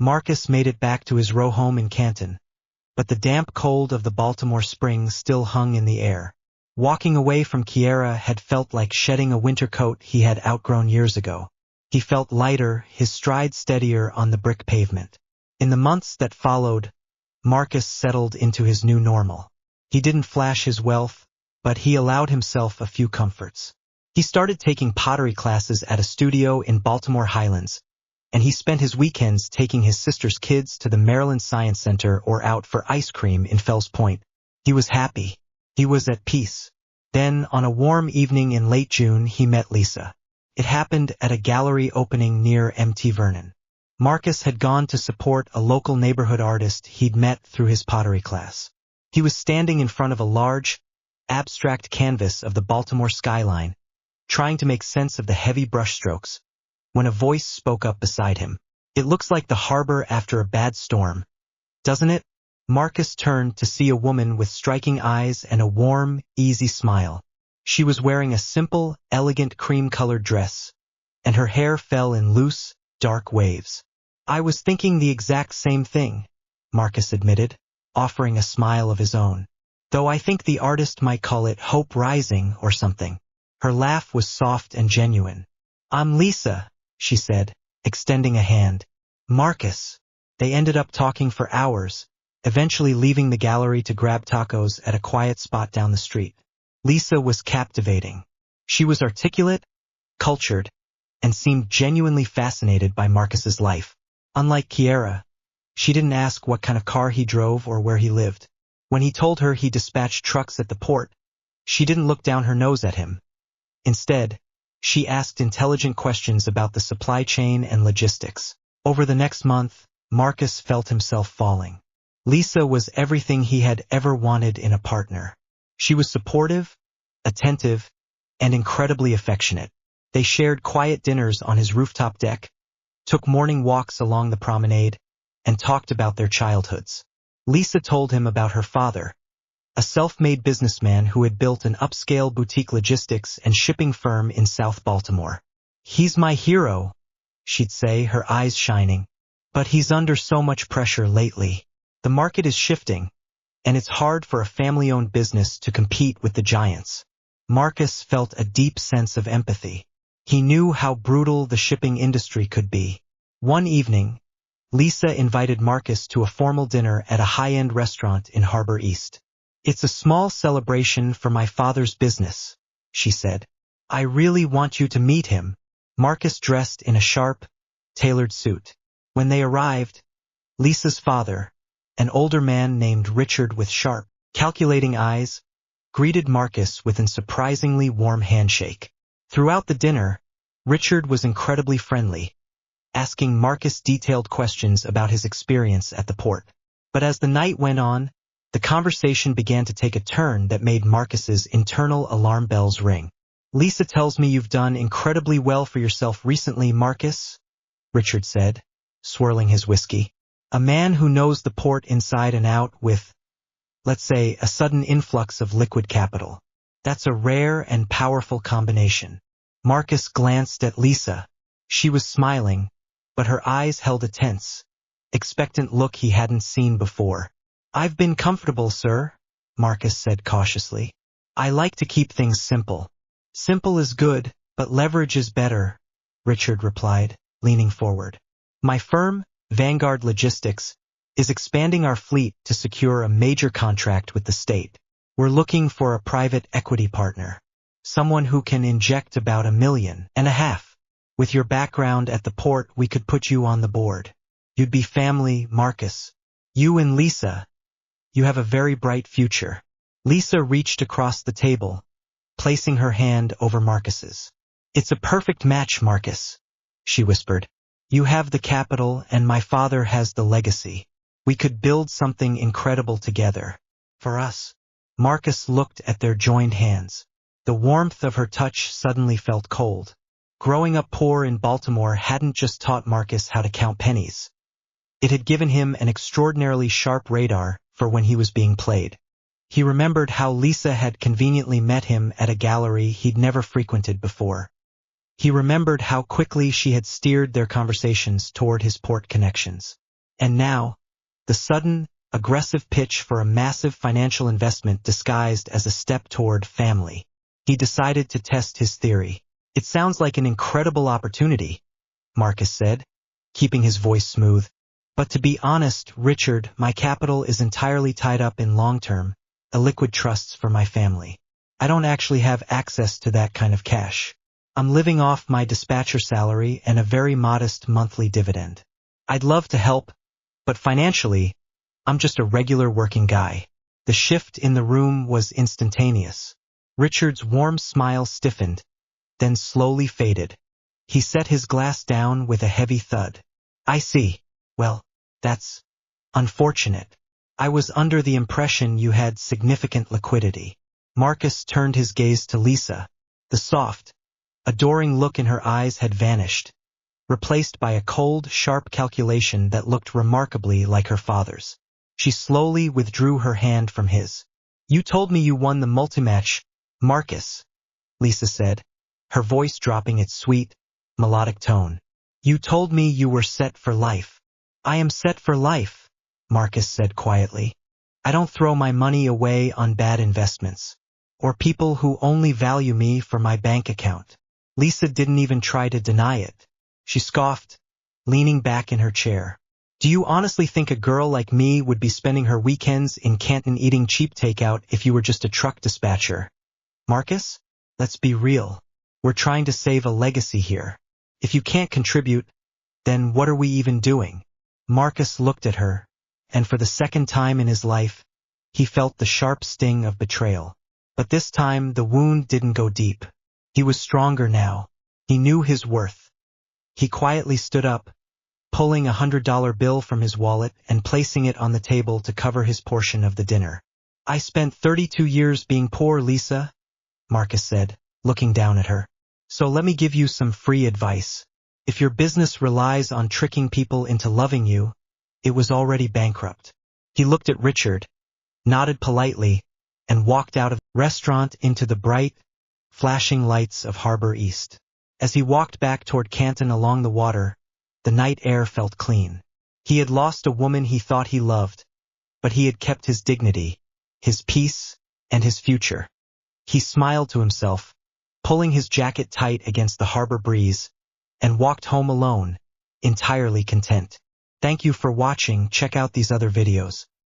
Marcus made it back to his row home in Canton, but the damp cold of the Baltimore spring still hung in the air. Walking away from Kiera had felt like shedding a winter coat he had outgrown years ago. He felt lighter, his stride steadier on the brick pavement. In the months that followed, Marcus settled into his new normal. He didn't flash his wealth, but he allowed himself a few comforts. He started taking pottery classes at a studio in Baltimore Highlands, and he spent his weekends taking his sister's kids to the Maryland Science Center or out for ice cream in Fells Point. He was happy. He was at peace. Then, on a warm evening in late June, he met Lisa. It happened at a gallery opening near Mt. Vernon. Marcus had gone to support a local neighborhood artist he'd met through his pottery class. He was standing in front of a large, abstract canvas of the Baltimore skyline, trying to make sense of the heavy brushstrokes, when a voice spoke up beside him. "It looks like the harbor after a bad storm, doesn't it?" Marcus turned to see a woman with striking eyes and a warm, easy smile. She was wearing a simple, elegant cream-colored dress, and her hair fell in loose, dark waves. "I was thinking the exact same thing," Marcus admitted, offering a smile of his own. "Though I think the artist might call it hope rising or something." Her laugh was soft and genuine. "I'm Lisa," she said, extending a hand. "Marcus." They ended up talking for hours, eventually leaving the gallery to grab tacos at a quiet spot down the street. Lisa was captivating. She was articulate, cultured, and seemed genuinely fascinated by Marcus's life. Unlike Kiera, she didn't ask what kind of car he drove or where he lived. When he told her he dispatched trucks at the port, she didn't look down her nose at him. Instead, she asked intelligent questions about the supply chain and logistics. Over the next month, Marcus felt himself falling. Lisa was everything he had ever wanted in a partner. She was supportive, attentive, and incredibly affectionate. They shared quiet dinners on his rooftop deck, took morning walks along the promenade, and talked about their childhoods. Lisa told him about her father, a self-made businessman who had built an upscale boutique logistics and shipping firm in South Baltimore. "He's my hero," she'd say, her eyes shining. "But he's under so much pressure lately. The market is shifting, and it's hard for a family-owned business to compete with the giants." Marcus felt a deep sense of empathy. He knew how brutal the shipping industry could be. One evening, Lisa invited Marcus to a formal dinner at a high-end restaurant in Harbor East. "It's a small celebration for my father's business," she said. "I really want you to meet him." Marcus dressed in a sharp, tailored suit. When they arrived, Lisa's father, an older man named Richard with sharp, calculating eyes, greeted Marcus with a surprisingly warm handshake. Throughout the dinner, Richard was incredibly friendly, asking Marcus detailed questions about his experience at the port. But as the night went on, the conversation began to take a turn that made Marcus's internal alarm bells ring. "Lisa tells me you've done incredibly well for yourself recently, Marcus," Richard said, swirling his whiskey. "A man who knows the port inside and out with, let's say, a sudden influx of liquid capital. That's a rare and powerful combination." Marcus glanced at Lisa. She was smiling, but her eyes held a tense, expectant look he hadn't seen before. "I've been comfortable, sir," Marcus said cautiously. "I like to keep things simple." "Simple is good, but leverage is better," Richard replied, leaning forward. "My firm, Vanguard Logistics, is expanding our fleet to secure a major contract with the state. We're looking for a private equity partner, someone who can inject about $1.5 million. With your background at the port, we could put you on the board. You'd be family, Marcus. You and Lisa. You have a very bright future." Lisa reached across the table, placing her hand over Marcus's. "It's a perfect match, Marcus," she whispered. "You have the capital and my father has the legacy. We could build something incredible together. For us." Marcus looked at their joined hands. The warmth of her touch suddenly felt cold. Growing up poor in Baltimore hadn't just taught Marcus how to count pennies. It had given him an extraordinarily sharp radar for when he was being played. He remembered how Lisa had conveniently met him at a gallery he'd never frequented before. He remembered how quickly she had steered their conversations toward his port connections. And now, the sudden, aggressive pitch for a massive financial investment disguised as a step toward family. He decided to test his theory. It sounds like an incredible opportunity, Marcus said, keeping his voice smooth. But to be honest, Richard, my capital is entirely tied up in long-term, illiquid trusts for my family. I don't actually have access to that kind of cash. I'm living off my dispatcher salary and a very modest monthly dividend. I'd love to help, but financially, I'm just a regular working guy. The shift in the room was instantaneous. Richard's warm smile stiffened, then slowly faded. He set his glass down with a heavy thud. I see. Well, that's unfortunate. I was under the impression you had significant liquidity. Marcus turned his gaze to Lisa. The soft, adoring look in her eyes had vanished, replaced by a cold, sharp calculation that looked remarkably like her father's. She slowly withdrew her hand from his. You told me you won the multi-match, Marcus, Lisa said, her voice dropping its sweet, melodic tone. You told me you were set for life. I am set for life, Marcus said quietly. I don't throw my money away on bad investments, or people who only value me for my bank account. Lisa didn't even try to deny it. She scoffed, leaning back in her chair. Do you honestly think a girl like me would be spending her weekends in Canton eating cheap takeout if you were just a truck dispatcher? Marcus, let's be real. We're trying to save a legacy here. If you can't contribute, then what are we even doing? Marcus looked at her, and for the second time in his life, he felt the sharp sting of betrayal. But this time the wound didn't go deep. He was stronger now. He knew his worth. He quietly stood up, pulling a $100 bill from his wallet and placing it on the table to cover his portion of the dinner. I spent 32 years being poor, Lisa, Marcus said, looking down at her. So let me give you some free advice. If your business relies on tricking people into loving you, it was already bankrupt. He looked at Richard, nodded politely, and walked out of the restaurant into the bright, flashing lights of Harbor East. As he walked back toward Canton along the water, the night air felt clean. He had lost a woman he thought he loved, but he had kept his dignity, his peace, and his future. He smiled to himself, pulling his jacket tight against the harbor breeze, and walked home alone, entirely content. Thank you for watching. Check out these other videos.